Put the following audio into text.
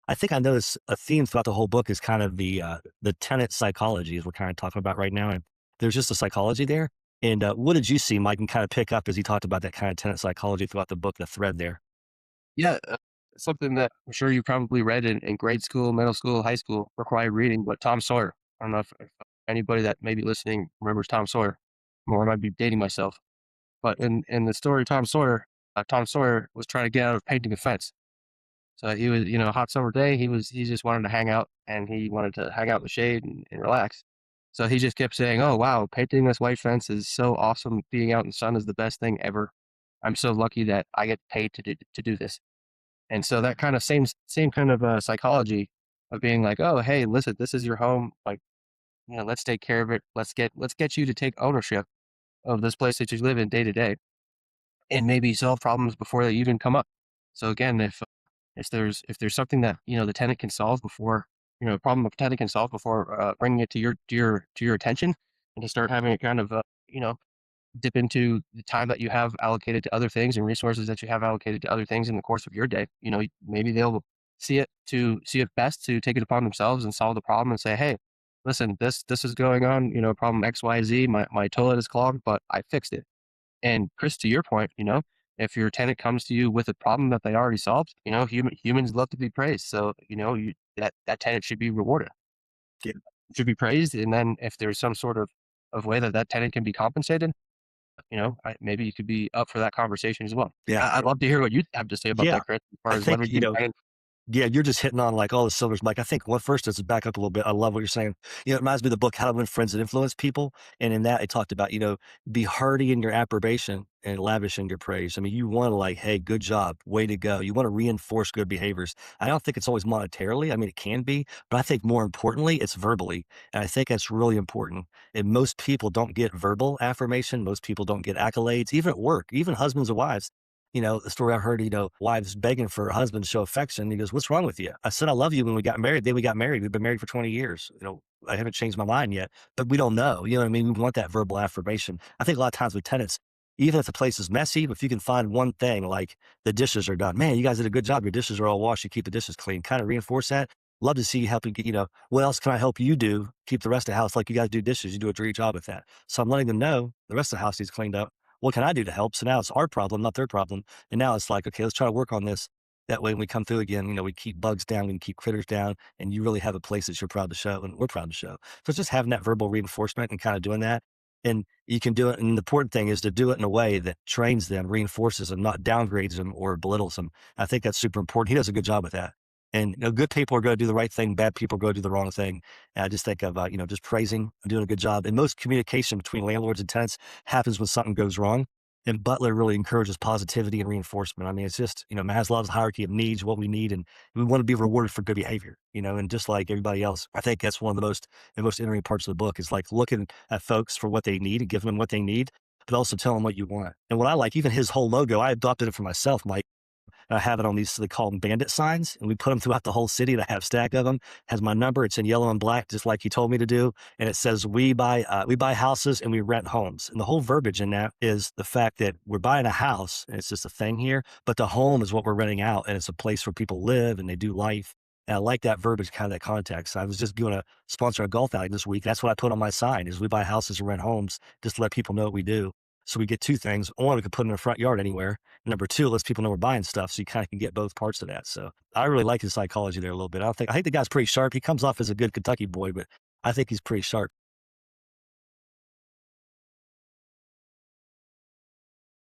I think I noticed a theme throughout the whole book is kind of the tenant psychology as we're kind of talking about right now. And there's just a psychology there. And what did you see, Mike, and kind of pick up as he talked about that kind of tenant psychology throughout the book, the thread there? Yeah, something that I'm sure you probably read in grade school, middle school, high school, required reading, but Tom Sawyer. I don't know if anybody that may be listening remembers Tom Sawyer, or I might be dating myself. But in the story Tom Sawyer was trying to get out of painting a fence. So he was, a hot summer day. He just wanted to hang out, and he wanted to hang out in the shade and relax. So he just kept saying, "Oh wow, painting this white fence is so awesome. Being out in the sun is the best thing ever. I'm so lucky that I get paid to do this." And so that kind of same kind of psychology of being like, "Oh hey, listen, this is your home. Like, let's take care of it. Let's get you to take ownership of this place that you live in day to day, and maybe solve problems before they even come up." So again, if there's something that the tenant can solve before a problem a tenant can solve before bringing it to your attention, and to start having it kind of dip into the time that you have allocated to other things and resources that you have allocated to other things in the course of your day. Maybe they'll see it best to take it upon themselves and solve the problem and say, "Hey, listen, this is going on. Problem X, Y, Z. My toilet is clogged, but I fixed it." And Chris, to your point, if your tenant comes to you with a problem that they already solved, humans love to be praised. So, that tenant should be rewarded, should be praised. And then if there's some sort of way that that tenant can be compensated, maybe you could be up for that conversation as well. Yeah. I'd love to hear what you have to say about Yeah. that, Chris, as far I as think, leveraging tenant. yeah, you're just hitting on like all the cylinders, Mike. I think well, first, just to back up a little bit, I love what you're saying. It reminds me of the book How to Win Friends and Influence People. And in that, it talked about, be hearty in your approbation and lavish in your praise. I mean, you want to like, hey, good job, way to go. You want to reinforce good behaviors. I don't think it's always monetarily. I mean, it can be, but I think more importantly, it's verbally. And I think that's really important. And most people don't get verbal affirmation. Most people don't get accolades, even at work, even husbands and wives. The story I heard, wives begging for a husband to show affection. He goes, "What's wrong with you?" I said, "I love you when we got married." Then we got married. We've been married for 20 years. I haven't changed my mind yet, but we don't know. You know what I mean? We want that verbal affirmation. I think a lot of times with tenants, even if the place is messy, if you can find one thing like the dishes are done, man, you guys did a good job. Your dishes are all washed. You keep the dishes clean. Kind of reinforce that. Love to see you helping get, what else can I help you do? Keep the rest of the house like you guys do dishes. You do a great job with that. So I'm letting them know the rest of the house needs cleaned up. What can I do to help? So now it's our problem, not their problem. And now it's like, okay, let's try to work on this. That way, when we come through again, we keep bugs down, we can keep critters down, and you really have a place that you're proud to show, and we're proud to show. So it's just having that verbal reinforcement and kind of doing that. And you can do it. And the important thing is to do it in a way that trains them, reinforces them, not downgrades them or belittles them. I think that's super important. He does a good job with that. And good people are going to do the right thing. Bad people are going to do the wrong thing. And I just think of just praising and doing a good job. And most communication between landlords and tenants happens when something goes wrong. And Butler really encourages positivity and reinforcement. I mean, it's just, Maslow's hierarchy of needs, what we need, and we want to be rewarded for good behavior, and just like everybody else, I think that's one of the most interesting parts of the book is like looking at folks for what they need and giving them what they need, but also telling them what you want. And what I like, even his whole logo, I adopted it for myself, Mike. I have it on these, they call them bandit signs, and we put them throughout the whole city. And I have a stack of them. Has my number. It's in yellow and black, just like he told me to do. And it says we buy houses and we rent homes. And the whole verbiage in that is the fact that we're buying a house, and it's just a thing here. But the home is what we're renting out, and it's a place where people live and they do life. And I like that verbiage, kind of that context. I was just going to sponsor a golf outing this week. That's what I put on my sign: is we buy houses and rent homes, just to let people know what we do. So we get two things. One, we could put in the front yard anywhere. Number two, lets people know we're buying stuff, so you kind of can get both parts of that. So I really like his psychology there a little bit. I think the guy's pretty sharp. He comes off as a good Kentucky boy, but I think he's pretty sharp.